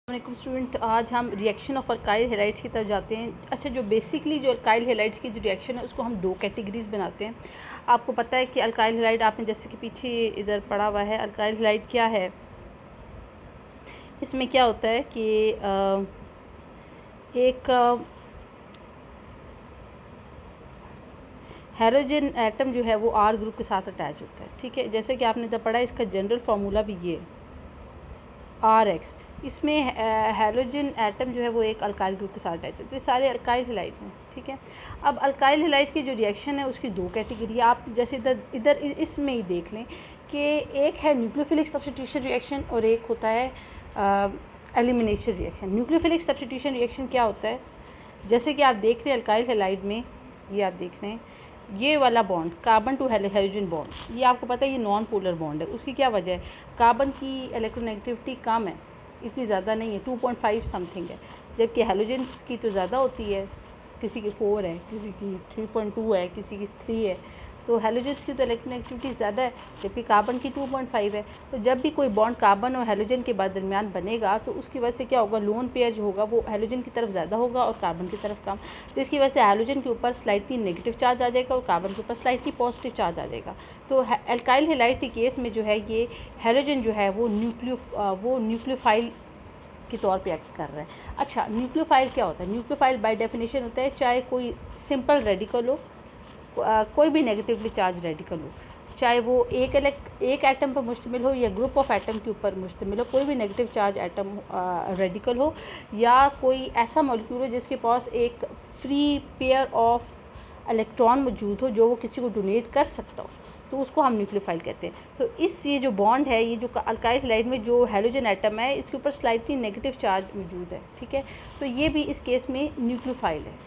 वालेकुम स्टूडेंट, आज हम रिएक्शन ऑफ अल्काइल हैलाइड्स की तरफ जाते हैं। अच्छा, जो बेसिकली जो अल्काइल हैलाइड्स की जो रिएक्शन है उसको हम दो कैटेगरीज बनाते हैं। आपको पता है कि अल्काइल हैलाइड आपने जैसे कि पीछे इधर पढ़ा हुआ है। अल्काइल हैलाइड क्या है, इसमें क्या होता है कि एक हाइड्रोजन एटम जो है वो आर ग्रुप के साथ अटैच होता है। ठीक है, जैसे कि आपने इधर पढ़ा, इसका जनरल फार्मूला भी ये आर एक्स। इसमें हाइड्रोजन एटम जो है वो एक अल्काइल ग्रुप के साथ अटैच है। तो ये सारे अल्काइल हैलाइड्स हैं। ठीक है, अब अल्काइल हैलाइड की जो रिएक्शन है उसकी दो कैटेगरी। आप जैसे इधर इधर इसमें ही देख लें कि एक है न्यूक्लियोफिलिक सब्स्टिट्यूशन रिएक्शन और एक होता है elimination reaction. Nucleophilic substitution reaction क्या होता है, जैसे कि आप देख रहे हैं अल्काइल हैलाइड में, ये आप देख रहे हैं ये वाला bond carbon to hydrogen bond, ये आपको पता है ये नॉन पोलर बॉन्ड है। उसकी क्या वजह है, कार्बन की इलेक्ट्रोनेगेटिविटी कम है, इतनी ज़्यादा नहीं है, 2.5 समथिंग है, जबकि हाइड्रोजन की तो ज़्यादा होती है, किसी की 4 है, किसी की 3.2 है, किसी की 3 है। तो हाइड्रोजन की तो इलेक्ट्रोनेगेटिविटी ज़्यादा है, जबकि कार्बन की 2.5 है। तो जब भी कोई बॉन्ड कार्बन और हाइड्रोजन के बाद दरमियान बनेगा तो उसकी वजह से क्या होगा, लोन पेयर जो होगा वो हाइड्रोजन की तरफ ज़्यादा होगा और कार्बन की तरफ कम। तो इसकी वजह से हाइड्रोजन के ऊपर स्लाइटली नेगेटिव चार्ज आ जाएगा और कार्बन के ऊपर स्लाइटली पॉजिटिव चार्ज आ जाएगा। तो अल्काइल हैलाइड के केस में जो है ये हाइड्रोजन जो है वो न्यूक्लियोफाइल के तौर पे एक्ट कर रहा है। अच्छा, न्यूक्लियोफाइल क्या होता है? न्यूक्लियोफाइल बाय डेफिनेशन होता है चाहे कोई सिंपल रेडिकल हो, कोई भी नेगेटिवली चार्ज रेडिकल हो, चाहे वो एक एटम पर मुश्तमिल हो या ग्रुप ऑफ एटम के ऊपर मुश्तमिल हो, कोई भी नेगेटिव चार्ज एटम रेडिकल हो, या कोई ऐसा मॉलिक्यूल हो जिसके पास एक फ्री पेयर ऑफ इलेक्ट्रॉन मौजूद हो जो वो किसी को डोनेट कर सकता हो, तो उसको हम न्यूक्लियोफाइल कहते हैं। तो ये जो बॉन्ड है, ये जो अल्काइल हैलाइड में जो हाइड्रोजन एटम है इसके ऊपर स्लाइटली नेगेटिव चार्ज मौजूद है। ठीक है, तो ये भी इस केस में न्यूक्लियोफाइल है।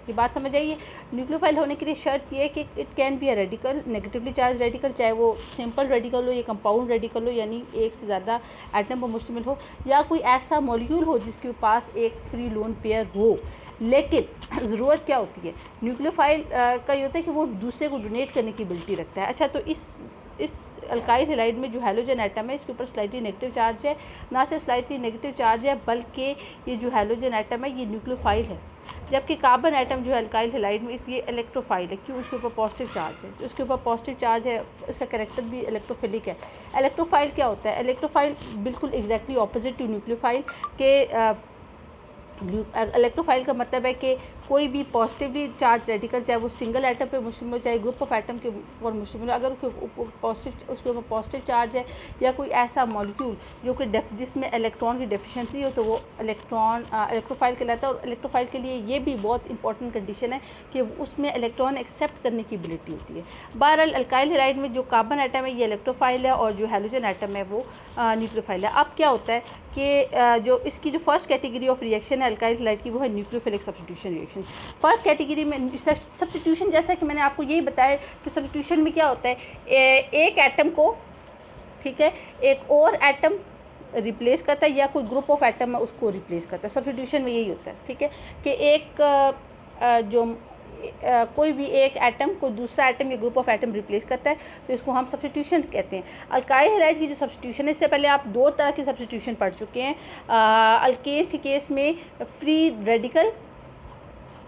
ये बात समझ आइए। न्यूक्लियोफाइल होने के लिए शर्त ये है कि it can be a radical, negatively charge radical, चाहे वो सिंपल रेडिकल हो या कंपाउंड रेडिकल हो, यानी एक से ज़्यादा एटम पर मुश्तमिल हो, या कोई ऐसा मॉलिक्यूल हो जिसके पास एक फ्री लोन पेयर हो। लेकिन ज़रूरत क्या होती है न्यूक्लियोफाइल का, ये होता है कि वो दूसरे को डोनेट करने की एबिलिटी रखता है। अच्छा, तो इस अल्काइल हैलाइड में जो हाइड्रोजन एटम है इसके ऊपर स्लाइटली नेगेटिव चार्ज है, ना सिर्फ स्लाइटली नेगेटिव चार्ज है बल्कि ये जो हाइड्रोजन एटम है ये न्यूक्लियोफाइल है, जबकि कार्बन एटम जो है अल्काइल हैलाइड में इसलिए इलेक्ट्रोफाइल है। क्यों? उसके ऊपर पॉजिटिव चार्ज है, तो उसके ऊपर पॉजिटिव चार्ज है, इसका कैरेक्टर भी इलेक्ट्रोफिलिक है। इलेक्ट्रोफाइल क्या होता है? इलेक्ट्रोफाइल बिल्कुल एग्जैक्टली ऑपोजिट टू न्यूक्लियोफाइल के। इलेक्ट्रोफाइल का मतलब है कि कोई भी पॉजिटिवली चार्ज रेडिकल, चाहे वो सिंगल एटम पे मुश्तमिल हो चाहे ग्रुप ऑफ एटम के ऊपर मुश्तमिल हो, अगर उसके ऊपर पॉजिटिव चार्ज है या कोई ऐसा मॉलिक्यूल जो कि जिसमें इलेक्ट्रॉन की डेफिशिएंसी हो, तो वो इलेक्ट्रोफाइल कहलाता है। और इलेक्ट्रोफाइल के लिए ये भी बहुत इंपॉर्टेंट कंडीशन है कि उसमें इलेक्ट्रॉन एक्सेप्ट करने की एबिलिटी होती है। बहरहाल अल्काइल हैलाइड में जो कार्बन एटम है ये इलेक्ट्रोफाइल है और जो हाइड्रोजन एटम है वो न्यूक्लियोफाइल है। अब क्या होता है कि जो इसकी जो फर्स्ट कैटेगरी ऑफ रिएक्शन है अल्काइल हैलाइड की, वो है nucleophilic substitution reaction. First category में सब्स्टिट्यूशन, जैसा कि मैंने आपको यही बताया कि सब्स्टिट्यूशन में क्या होता है, एक एटम को, ठीक है, एक और एटम रिप्लेस करता है या कोई ग्रुप ऑफ एटम है उसको रिप्लेस करता है। सब्स्टिट्यूशन में यही होता है। ठीक है, कि एक जो कोई भी एक एटम को दूसरा एटम या ग्रुप ऑफ एटम रिप्लेस करता है, तो इसको हम सब्स्टिट्यूशन कहते हैं। अल्काइल हैलाइड की जो सब्स्टिट्यूशन है, इससे पहले आप दो तरह की सब्स्टिट्यूशन पढ़ चुके हैं। अल्केन के केस में फ्री रेडिकल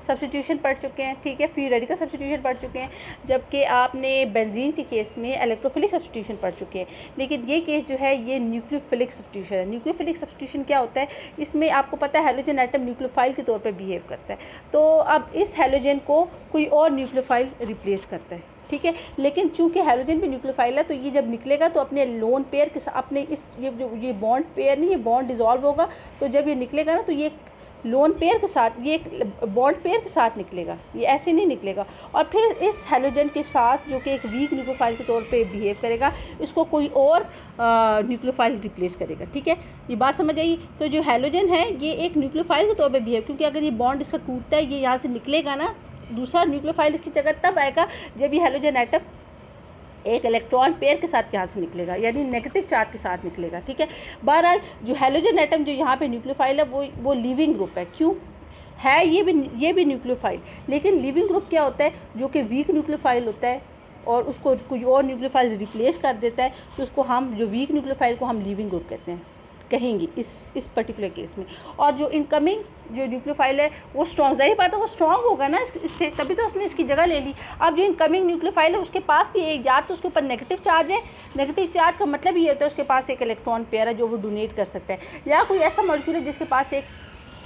सब्स्टिट्यूशन पढ़ चुके हैं, ठीक है, फ्री रेडिकल सब्स्टिट्यूशन पढ़ चुके हैं, जबकि आपने बेंजीन के केस में इलेक्ट्रोफिलिक सब्स्टिट्यूशन पढ़ चुके हैं। लेकिन ये केस जो है ये न्यूक्लियोफिलिक सब्स्टिट्यूशन है। न्यूक्लियोफिलिक सब्स्टिट्यूशन क्या होता है, इसमें आपको पता है हाइड्रोजन एटम न्यूक्लियोफाइल के तौर पर बिहेव करता है, तो अब इस हाइड्रोजन को कोई और न्यूक्लियोफाइल रिप्लेस करता है। ठीक है, लेकिन चूंकि हाइड्रोजन भी न्यूक्लियोफाइल है, तो ये जब निकलेगा तो अपने लोन पेयर के साथ, अपने ये बॉन्ड पेयर नहीं, ये बॉन्ड डिसॉल्व होगा, तो जब ये निकलेगा ना तो ये लोन पेयर के साथ, ये एक बॉन्ड पेयर के साथ निकलेगा, ये ऐसे नहीं निकलेगा। और फिर इस हाइड्रोजन के साथ जो कि एक वीक न्यूक्लियोफाइल के तौर पे बिहेव करेगा, इसको कोई और न्यूक्लियोफाइल रिप्लेस करेगा। ठीक है, ये बात समझ आई। तो जो हाइड्रोजन है ये एक न्यूक्लियोफाइल के तौर पे बिहेव, क्योंकि अगर ये बॉन्ड इसका टूटता है, ये यहाँ से निकलेगा ना, दूसरा न्यूक्लियोफाइल इसकी जगह तब आएगा जब ये हाइड्रोजन एटम एक इलेक्ट्रॉन पेयर के साथ यहाँ से निकलेगा, यानी नेगेटिव चार्ज के साथ निकलेगा। ठीक है, बहरहाल जो हाइड्रोजन एटम जो यहाँ पे न्यूक्लियोफाइल है वो लिविंग ग्रुप है। क्यों है? ये भी न्यूक्लियोफाइल, लेकिन लिविंग ग्रुप क्या होता है, जो कि वीक न्यूक्लियोफाइल होता है और उसको कोई और न्यूक्लियोफाइल रिप्लेस कर देता है, तो उसको हम, जो वीक न्यूक्लियोफाइल को हम लिविंग ग्रुप कहते हैं। कहेंगे इस पर्टिकुलर केस में। और जो इनकमिंग जो न्यूक्लियोफाइल है वो स्ट्रॉन्ग, जाहिर बात है वो स्ट्रॉन्ग होगा ना इससे, तभी तो उसने इसकी जगह ले ली। अब जो इनकमिंग न्यूक्लियोफाइल है उसके पास भी एक, या तो उसके ऊपर नेगेटिव चार्ज है, नेगेटिव चार्ज का मतलब ये होता है उसके पास एक इलेक्ट्रॉन पेयर है जो वो डोनेट कर सकता है, या कोई ऐसा मॉलिक्यूल है जिसके पास एक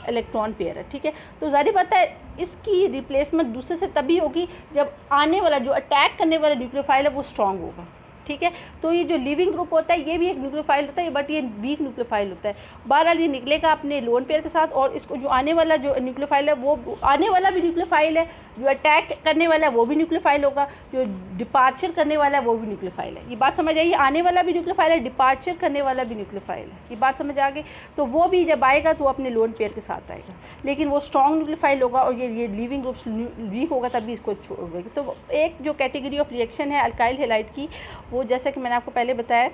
इलेक्ट्रॉन पेयर है, ठीक है। तो जाहिर बात है इसकी रिप्लेसमेंट दूसरे से तभी होगी जब आने वाला जो अटैक करने वाला न्यूक्लियोफाइल है वो स्ट्रॉन्ग होगा, ठीक है। तो ये जो लिविंग ग्रुप होता है ये भी एक न्यूक्लियोफाइल होता है, बट ये वीक न्यूक्लियोफाइल होता है। बहरहाल ये निकलेगा अपने लोन पेयर के साथ, और इसको जो आने वाला जो न्यूक्लियोफाइल है वो आने वाला भी न्यूक्लियोफाइल है, जो अटैक करने वाला है वो भी न्यूक्लियोफाइल होगा, जो डिपार्चर करने वाला है वो भी न्यूक्लियोफाइल है। ये बात समझ आई, आने वाला भी न्यूक्लियोफाइल है, डिपार्चर करने वाला भी न्यूक्लियोफाइल है, ये बात समझ आ गई। तो वो भी जब आएगा तो अपने लोन पेयर के साथ आएगा, लेकिन वो स्ट्रॉन्ग न्यूक्लियोफाइल होगा, और ये लिविंग ग्रुप्स वीक होगा तभी इसको छोड़ देगा। तो एक जो कैटेगरी ऑफ रिएक्शन है अल्काइल हैलाइड की, वो जैसा कि मैंने आपको पहले बताया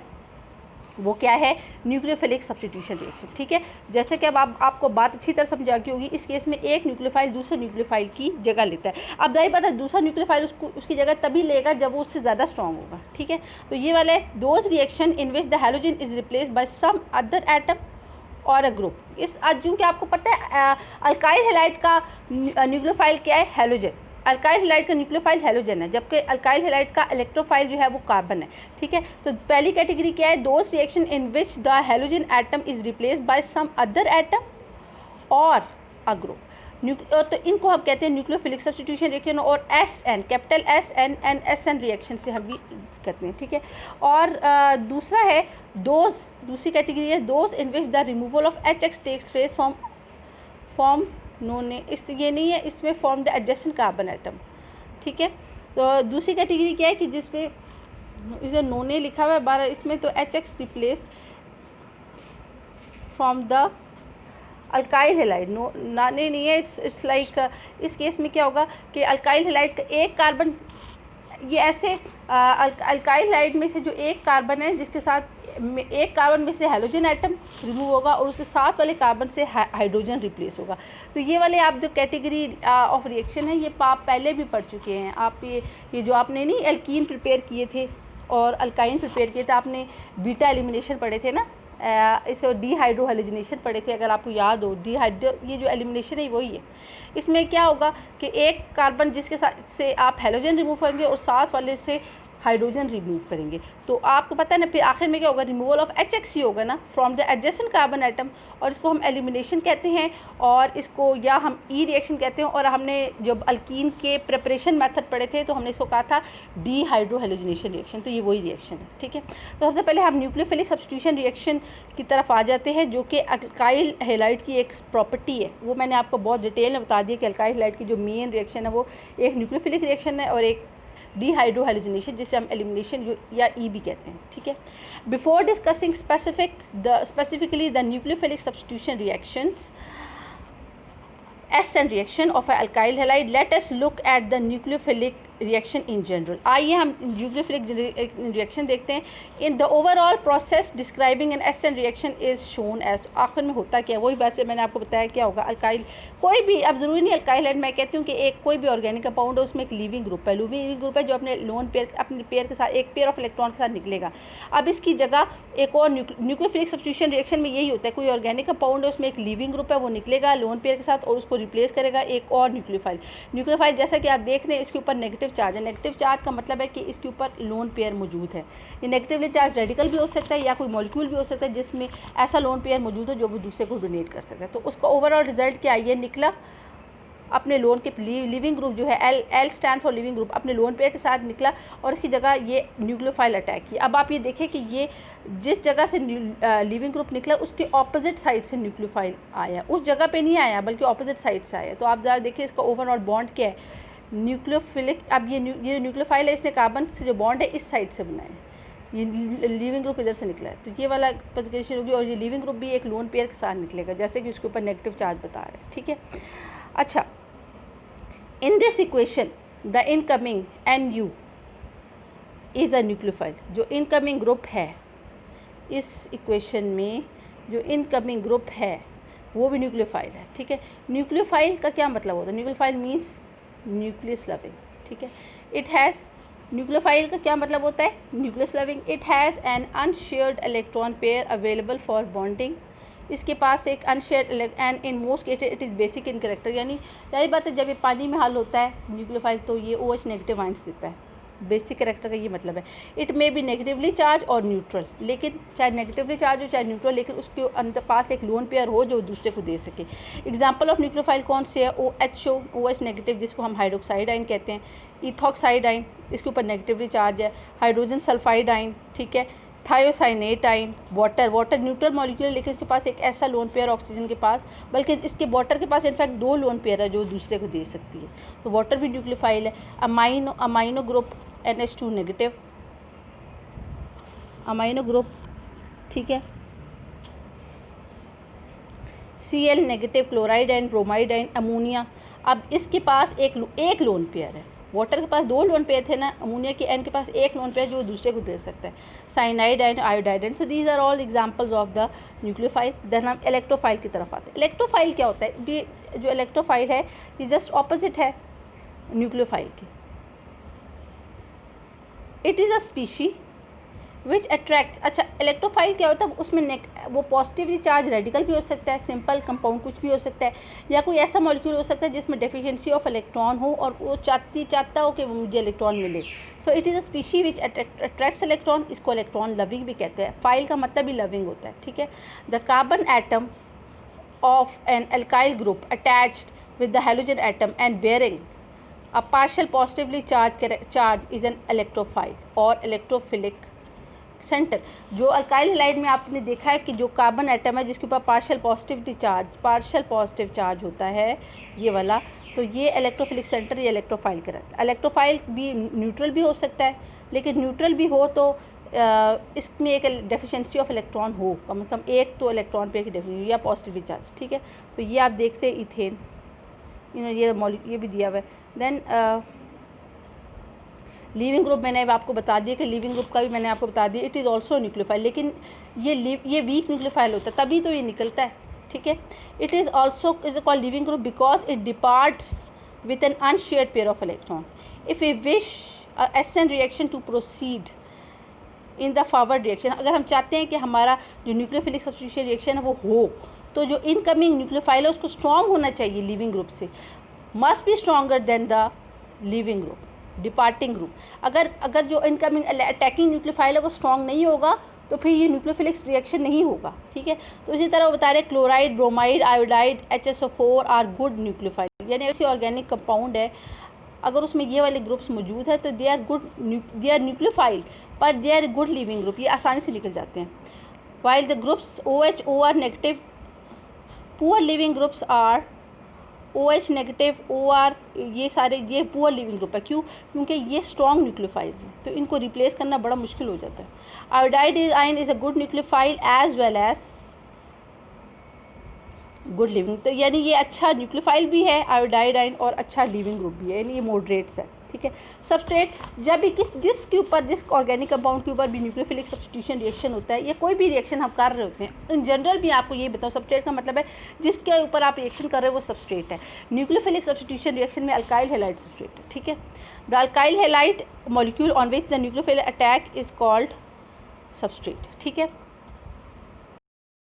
वो क्या है, न्यूक्लियोफिलिक सब्स्टिट्यूशन रिएक्शन, ठीक है। जैसे कि अब आपको बात अच्छी तरह समझ आ गई होगी, इस केस में एक न्यूक्लियोफाइल दूसरे न्यूक्लियोफाइल की जगह लेता है। अब जाहिर बात है दूसरा न्यूक्लियोफाइल उसकी जगह तभी लेगा जब वो उससे ज़्यादा स्ट्रॉन्ग होगा, ठीक है। तो ये वाले those reaction in which the halogen is replaced by some other atom और अ ग्रुप। इस चूँकि आपको पता है अल्काइल हैलाइड का न्यूक्लियोफाइल क्या है, हैलोजन। अल्काइल हैलाइड का न्यूक्लियोफाइल हैलोजन है, जबकि अल्काइल हैलाइड का इलेक्ट्रोफाइल जो है वो कार्बन है, ठीक है। तो पहली कैटेगरी क्या है, those reaction in which the halogen atom is replaced by some other atom और अ ग्रुप। तो इनको हम कहते हैं न्यूक्लियोफिलिक सब्स्टिट्यूशन रिएक्शन, और SN capital SN SN reaction से हम भी करते हैं, ठीक है। और दूसरा है दूसरी कैटेगरी है those in which the removal of HX takes place from none, इस ये नहीं है, इसमें form the adjacent carbon atom, ठीक है। तो दूसरी कैटेगरी क्या है कि जिसमें इसे नोने लिखा हुआ है 12, इसमें तो HX replace from the alkyl halide, no नाने नहीं है, इट्स लाइक इस केस में क्या होगा कि अल्काइल हैलाइड का एक कार्बन, ये ऐसे अल्काइल हैलाइड में से जो एक कार्बन है जिसके साथ एक कार्बन में से हैलोजन एटम रिमूव होगा और उसके साथ वाले कार्बन से हाइड्रोजन रिप्लेस होगा। तो ये वाले आप जो कैटेगरी ऑफ रिएक्शन है ये आप पहले भी पढ़ चुके हैं। आप ये जो आपने नहीं एल्कीन प्रिपेयर किए थे और अल्काइन प्रिपेयर किए थे, आपने बीटा एलिमिनेशन पढ़े थे ना, इसे डीहाइड्रो हैलोजनेशन पढ़े थे, अगर आपको याद हो। डीहाइड्रो ये जो एलिमिनेशन है वही है। इसमें क्या होगा कि एक कार्बन जिसके साथ से आप हैलोजन रिमूव करेंगे और साथ वाले से हाइड्रोजन रिमूव करेंगे, तो आपको पता है ना फिर आखिर में क्या होगा, रिमूवल ऑफ HX ही होगा ना from the adjacent carbon atom, और इसको हम एलिमिनेशन कहते हैं, और इसको या हम ई रिएक्शन कहते हैं। और हमने जब अल्कीन के प्रिपरेशन मेथड पढ़े थे तो हमने इसको कहा था डीहाइड्रो हैलोजनेशन रिएक्शन, तो ये वही रिएक्शन है, ठीक है। तो सबसे पहले हम न्यूक्लियोफिलिक सब्स्टिट्यूशन रिएक्शन की तरफ आ जाते हैं, जो कि अल्काइल हैलाइड की एक प्रॉपर्टी है। वो मैंने आपको बहुत डिटेल में बता दिया कि अल्काइल हैलाइड की जो मेन रिएक्शन है वो एक न्यूक्लियोफिलिक रिएक्शन है और एक डीहाइड्रो हैलोजनेशन, जिसे हम एलिमिनेशन या ई भी कहते हैं, ठीक है। Before discussing specifically the nucleophilic substitution reactions SN reaction of an alkyl halide, let us look at the nucleophilic reaction in general. आइए हम न्यूक्लियोफिलिक रिएक्शन देखते हैं। In the overall process describing an SN reaction is shown as, आखिर में होता क्या है वही बात से मैंने आपको बताया क्या होगा। अल्काइल कोई भी, अब ज़रूरी नहीं अल्काइल हैलाइड, मैं कहती हूँ कि एक कोई भी ऑर्गेनिक कंपाउंड है उसमें एक लिविंग ग्रुप है, लिविंग ग्रुप है जो अपने लोन पेयर अपने पेयर के साथ एक पेयर ऑफ इलेक्ट्रॉन के साथ निकलेगा। अब इसकी जगह एक और न्यूक्लियोफिलिक सब्स्टिट्यूशन रिएक्शन में यही होता है, कोई ऑर्गेनिक कंपाउंड है उसमें एक लिविंग ग्रुप है वो निकलेगा लोन पेयर के साथ और उसको रिप्लेस करेगा एक और न्यूक्लियोफाइल। जैसा कि आप देख रहे हैं इसके ऊपर नेगेटिव चार्ज है। नेगेटिव चार्ज का मतलब है कि इसके ऊपर लोन पेयर मौजूद है। ये नेगेटिवली चार्ज रेडिकल भी हो सकता है या कोई मॉलिक्यूल भी हो सकता है जिसमें ऐसा लोन पेयर मौजूद हो जो वो दूसरे को डोनेट कर सकता है। तो उसका ओवरऑल रिजल्ट क्या ये निकला, अपने लोन के लिविंग ग्रुप जो है L stand for leaving group अपने लोन पेयर के साथ निकला और इसकी जगह ये न्यूक्लियोफाइल अटैक किया। अब आप ये देखें कि ये जिस जगह से लिविंग ग्रुप निकला उसके ऑपोजिट साइड से न्यूक्लियोफाइल आया, उस जगह पे नहीं आया बल्कि ऑपोजिट साइड से आया। तो आप ज़रा देखिए इसका ओवरऑल बॉन्ड क्या है, न्यूक्लियोफिलिक। अब ये न्यूक्लियोफाइल है, इसने कार्बन से जो बॉन्ड है इस साइड से बनाया है, ये लिविंग ग्रुप इधर से निकला है, तो ये वाला पोजीशन होगी और ये लिविंग ग्रुप भी एक लोन पेयर के साथ निकलेगा जैसे कि उसके ऊपर नेगेटिव चार्ज बता रहे हैं, ठीक है। अच्छा, in this equation the incoming NU is a nucleophile. जो इनकमिंग ग्रुप है इस इक्वेशन में, जो इनकमिंग ग्रुप है वो भी न्यूक्लियोफाइल है, ठीक है। न्यूक्लियोफाइल का क्या मतलब होता है, न्यूक्लियोफाइल मीन्स न्यूक्लियस लविंग, ठीक है। इट हैज़, न्यूक्लियोफाइल का क्या मतलब होता है, nucleus loving. It has an unshared electron pair available for bonding इसके पास एक unshared and in most cases it is basic in character, यानी जाहिर बात है जब ये पानी में हल होता है न्यूक्लियोफाइल तो ये OH नेगेटिव आयंस देता है, बेसिक कैरेक्टर का ये मतलब है। It may be negatively charge और न्यूट्रल, लेकिन चाहे नेगेटिवली चार्ज हो चाहे न्यूट्रल, लेकिन उसके अंदर पास एक लोन पेयर हो जो दूसरे को दे सके। एग्जांपल ऑफ न्यूक्लियोफाइल कौन से है? OHO OH नेगेटिव जिसको हम हाइड्रोक्साइड आयन कहते हैं, इथॉक्साइड आयन इसके ऊपर नेगेटिवली चार्ज है, हाइड्रोजन सल्फाइड आयन, ठीक है, thiocyanate ion, water neutral molecule, लेकिन इसके पास एक ऐसा लोन पेयर ऑक्सीजन के पास, बल्कि इसके वाटर के पास इनफैक्ट 2 लोन पेयर है जो दूसरे को दे सकती है, तो वाटर भी न्यूक्लियोफाइल है। Amino group NH2 negative, amino group, ठीक है, Cl negative, chloride and bromide and ammonia. अब इसके पास एक लोन पेयर है, वाटर के पास 2 लोन पेयर थे ना, अमोनिया के N के पास एक लोन पेयर जो दूसरे को दे सकता है, cyanide and iodide and. So these are all examples of the nucleophile. Then हम इलेक्ट्रोफाइल की तरफ आते हैं। इलेक्ट्रोफाइल क्या होता है? जो इलेक्ट्रोफाइल है ये जस्ट ऑपोजिट है न्यूक्लियोफाइल के। It is a species which attracts, अच्छा इलेक्ट्रोफाइल क्या होता है? उसमें वो पॉजिटिवली चार्ज रेडिकल भी हो सकता है, सिंपल कंपाउंड कुछ भी हो सकता है, या कोई ऐसा मॉलिक्यूल हो सकता है जिसमें डेफिशिएंसी ऑफ इलेक्ट्रॉन हो और वो चाहता हो कि मुझे इलेक्ट्रॉन मिले। So it is a species which attracts electron, इसको इलेक्ट्रॉन लविंग भी कहते हैं। फाइल का मतलब भी लविंग होता है, ठीक है। The carbon atom of an alkyl group attached with the halogen atom and bearing a partial positively charge is an electrophile or electrophilic centre. जो अल्काइल हैलाइड में आपने देखा है कि जो कार्बन एटम है जिसके ऊपर पार्शियल पॉजिटिव चार्ज होता है ये वाला, तो ये इलेक्ट्रोफिलिक सेंटर या इलेक्ट्रोफाइल कहलाता है। इलेक्ट्रोफाइल भी न्यूट्रल भी हो सकता है, लेकिन न्यूट्रल भी हो तो इसमें एक डेफिशिएंसी ऑफ इलेक्ट्रॉन हो, कम से कम एक तो इलेक्ट्रॉन पे की डेफिशिएंसी या पॉजिटिवली चार्ज, ठीक है। तो ये आप देखते हैं इथेन, ये भी दिया हुआ है। देन लीविंग ग्रुप मैंने आपको बता दिया कि लीविंग ग्रुप का भी मैंने आपको बता दिया, इट इज़ ऑल्सो न्यूक्लियोफाइल, लेकिन ये वीक न्यूक्लियोफाइल होता है तभी तो ये निकलता है, ठीक है। It is also is called leaving group because it departs with an unshared pair of electron. If we wish SN reaction to proceed in the forward reaction, अगर हम चाहते हैं कि हमारा जो न्यूक्लियोफिलिक सब्स्टिट्यूशन रिएक्शन है वो हो, तो जो इनकमिंग न्यूक्लियोफाइल है उसको स्ट्रॉन्ग होना चाहिए लीविंग ग्रुप से, must be stronger than the leaving group, departing group. अगर जो इनकमिंग अटैकिंग न्यूक्लियोफाइल है वो स्ट्रॉन्ग नहीं होगा तो फिर ये न्यूक्लियोफिलिक रिएक्शन नहीं होगा, ठीक है। तो इसी तरह वो बता रहे chloride, bromide, iodide, HSO4 are good nucleophile, यानी ऐसी ऑर्गेनिक कंपाउंड है अगर उसमें ये वाले ग्रुप्स मौजूद है तो दे आर न्यूक्लियोफाइल, पर they are good leaving group, ये आसानी से निकल जाते हैं। While the groups OH OR negative, poor leaving groups are OH negative, OR, ये पुअर लिविंग ग्रुप है। क्यों? क्योंकि ये स्ट्रॉन्ग न्यूक्लियोफाइल्स हैं, तो इनको रिप्लेस करना बड़ा मुश्किल हो जाता है। Iodide ion is a good nucleophile as well as good leaving, तो यानी ये अच्छा न्यूक्लियोफाइल भी है आयोडाइड आयन और अच्छा लिविंग ग्रुप भी है, यानी ये मॉडरेट्स है, ठीक है। सबस्ट्रेट, जब भी जिस ऑर्गेनिक कंपाउंड के ऊपर भी न्यूक्लियोफिलिक सब्स्टिट्यूशन रिएक्शन होता है या कोई भी रिएक्शन हम कर रहे होते हैं, इन जनरल भी आपको ये बताओ सबस्ट्रेट का मतलब है जिसके ऊपर आप रिएक्शन कर रहे हो वो सबस्ट्रेट है। न्यूक्लियोफिलिक सब्स्टिट्यूशन रिएक्शन में अल्काइल हैलाइड सबस्ट्रेट है, ठीक है। The alkyl halide molecule on which the nucleophilic attack is called substrate, ठीक है।